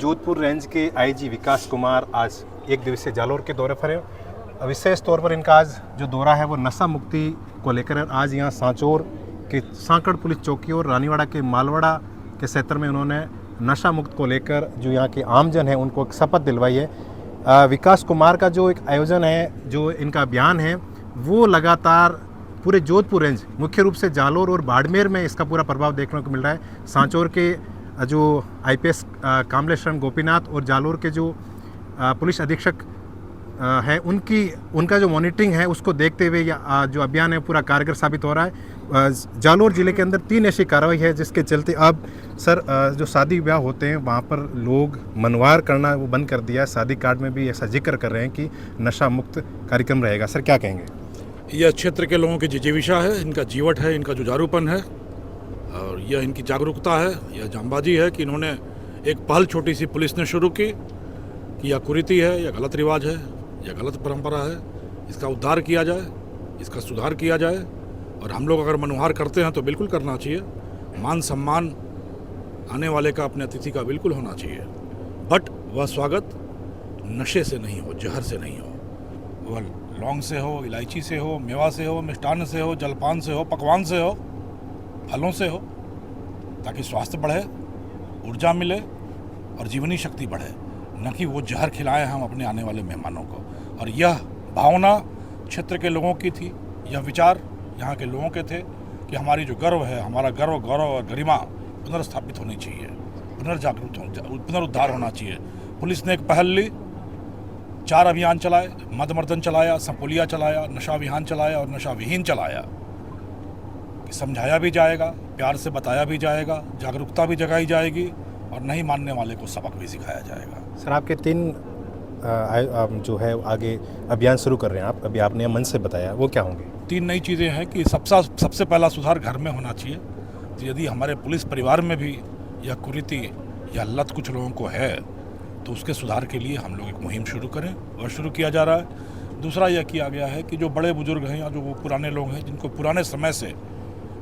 Jodhpur range के IG विकास कुमार आज एक दिवसीय जालौर के दौरे पर हैं। विशेष तौर पर इनका आज जो दौरा है वो नशा मुक्ति को लेकर है। आज यहाँ सांचौर के सांकड़ पुलिस चौकी और रानीवाड़ा के मालवाड़ा के क्षेत्र में उन्होंने नशा मुक्त को लेकर जो यहाँ के आमजन है उनको एक शपथ दिलवाई है। विकास कुमार का जो एक आयोजन है, जो इनका अभियान है, वो लगातार पूरे जोधपुर रेंज, मुख्य रूप से जालौर और बाड़मेर में इसका पूरा प्रभाव देखने को मिल रहा है। सांचौर के जो आईपीएस कामलेश्वरन गोपीनाथ और जालौर के जो पुलिस अधीक्षक है उनका जो मॉनिटरिंग है उसको देखते हुए जो अभियान है पूरा कारगर साबित हो रहा है। जालौर ज़िले के अंदर 3 ऐसी कार्रवाई है जिसके चलते अब सर जो शादी विवाह होते हैं वहाँ पर लोग मनवार करना वो बंद कर दिया है। शादी कार्ड में भी ऐसा जिक्र कर रहे हैं कि नशा मुक्त कार्यक्रम रहेगा। सर क्या कहेंगे? यह क्षेत्र के लोगों की जिजीविषा है, इनका जीवट है, इनका जुझारूपन है और यह इनकी जागरूकता है, यह जांबाजी है कि इन्होंने एक पहल छोटी सी पुलिस ने शुरू की कि यह कुरीति है, यह गलत रिवाज है, यह गलत परंपरा है, इसका उद्धार किया जाए, इसका सुधार किया जाए। और हम लोग अगर मनोहार करते हैं तो बिल्कुल करना चाहिए। मान सम्मान आने वाले का, अपने अतिथि का बिल्कुल होना चाहिए, बट वह स्वागत नशे से नहीं हो, जहर से नहीं हो। वह लौंग से हो, इलायची से हो, मेवा से हो, मिष्टान्न से हो, जलपान से हो, पकवान से हो, फलों से हो, ताकि स्वास्थ्य बढ़े, ऊर्जा मिले और जीवनी शक्ति बढ़े, न कि वो जहर खिलाएं हम अपने आने वाले मेहमानों को। और यह भावना क्षेत्र के लोगों की थी, यह विचार यहाँ के लोगों के थे कि हमारी जो गर्व है, हमारा गर्व, गौरव और गरिमा पुनर्स्थापित होनी चाहिए, पुनरुद्धार होना चाहिए। पुलिस ने एक पहल ली, 4 अभियान चलाए, मदमर्दन चलाया, संपुलिया चलाया, नशा अभियान चलाया और नशा विहीन चलाया। समझाया भी जाएगा, प्यार से बताया भी जाएगा, जागरूकता भी जगाई जाएगी और नहीं मानने वाले को सबक भी सिखाया जाएगा। सर आपके 3 जो है आगे अभियान शुरू कर रहे हैं आप, अभी आपने मन से बताया, वो क्या होंगे? 3 नई चीज़ें हैं कि सबसे पहला सुधार घर में होना चाहिए। तो यदि हमारे पुलिस परिवार में भी यह कुरीति या लत कुछ लोगों को है तो उसके सुधार के लिए हम लोग एक मुहिम शुरू करें और शुरू किया जा रहा है। दूसरा यह किया गया है कि जो बड़े बुजुर्ग हैं या जो वो पुराने लोग हैं जिनको पुराने समय से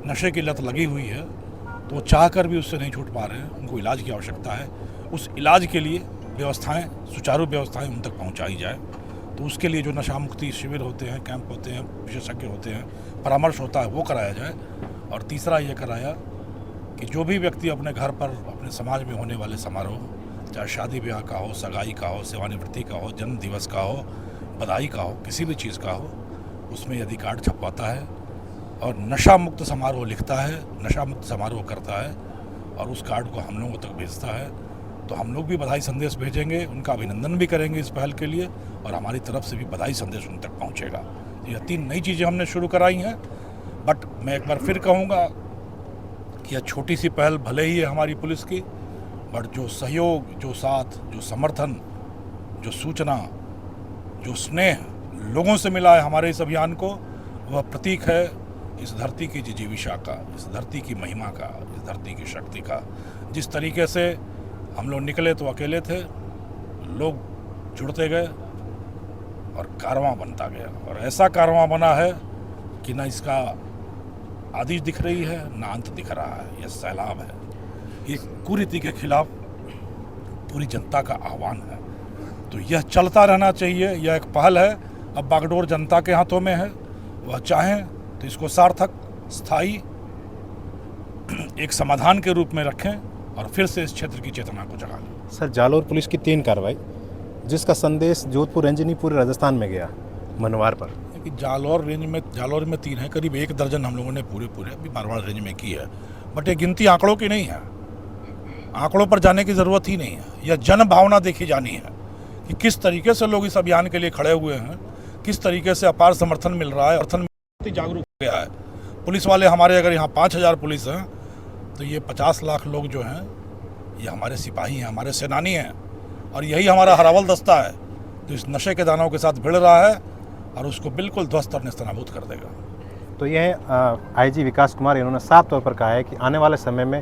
नशे की लत लगी हुई है तो वो चाह कर भी उससे नहीं छूट पा रहे हैं, उनको इलाज की आवश्यकता है। उस इलाज के लिए व्यवस्थाएं, सुचारू व्यवस्थाएं उन तक पहुंचाई जाए। तो उसके लिए जो नशा मुक्ति शिविर होते हैं, कैंप होते हैं, विशेषज्ञ होते हैं, परामर्श होता है, वो कराया जाए। और तीसरा ये कराया कि जो भी व्यक्ति अपने घर पर, अपने समाज में होने वाले समारोह, चाहे शादी ब्याह का हो, सगाई का हो, सेवानिवृत्ति का हो, जन्म दिवस का हो, बधाई का हो, किसी भी चीज़ का हो, उसमें यदि कार्ड छपवाता है और नशा मुक्त समारोह लिखता है, नशा मुक्त समारोह करता है और उस कार्ड को हम लोगों तक भेजता है, तो हम लोग भी बधाई संदेश भेजेंगे, उनका अभिनंदन भी करेंगे इस पहल के लिए और हमारी तरफ से भी बधाई संदेश उन तक पहुंचेगा। यह 3 नई चीज़ें हमने शुरू कराई हैं। बट मैं एक बार फिर कहूँगा कि यह छोटी सी पहल भले ही है हमारी पुलिस की, बट जो सहयोग, जो साथ, जो समर्थन, जो सूचना, जो स्नेह लोगों से मिला है हमारे इस अभियान को, वह प्रतीक है इस धरती की जिजीविषा का, इस धरती की महिमा का, इस धरती की शक्ति का। जिस तरीके से हम लोग निकले तो अकेले थे, लोग जुड़ते गए और कारवां बनता गया और ऐसा कारवां बना है कि ना इसका आदि दिख रही है, ना अंत दिख रहा है। यह सैलाब है। ये कुरीति के खिलाफ पूरी जनता का आह्वान है। तो यह चलता रहना चाहिए। यह एक पहल है, अब बागडोर जनता के हाथों में है। वह चाहें तो इसको सार्थक, स्थायी एक समाधान के रूप में रखें और फिर से इस क्षेत्र की चेतना को जगा लें। सर जालौर पुलिस की 3 कार्रवाई जिसका संदेश जोधपुर रेंज नहीं पूरे राजस्थान में गया मनवार पर। कि जालौर में 3 है, करीब 1 दर्जन हम लोगों ने पूरे अभी मारवाड़ रेंज में की है। बट ये गिनती आंकड़ों की नहीं है, आंकड़ों पर जाने की ज़रूरत ही नहीं है। यह जन भावना देखी जानी है कि किस तरीके से लोग इस अभियान के लिए खड़े हुए हैं, किस तरीके से अपार समर्थन मिल रहा है, जागरूक हो गया है। पुलिस वाले हमारे अगर यहाँ 5000 पुलिस हैं तो ये 50 लाख लोग जो हैं ये हमारे सिपाही हैं, हमारे सेनानी हैं और यही हमारा हरावल दस्ता है तो इस नशे के दानों के साथ भिड़ रहा है और उसको बिल्कुल ध्वस्त और नेस्तनाबूद कर देगा। तो यह आईजी विकास कुमार इन्होंने साफ तौर पर कहा है कि आने वाले समय में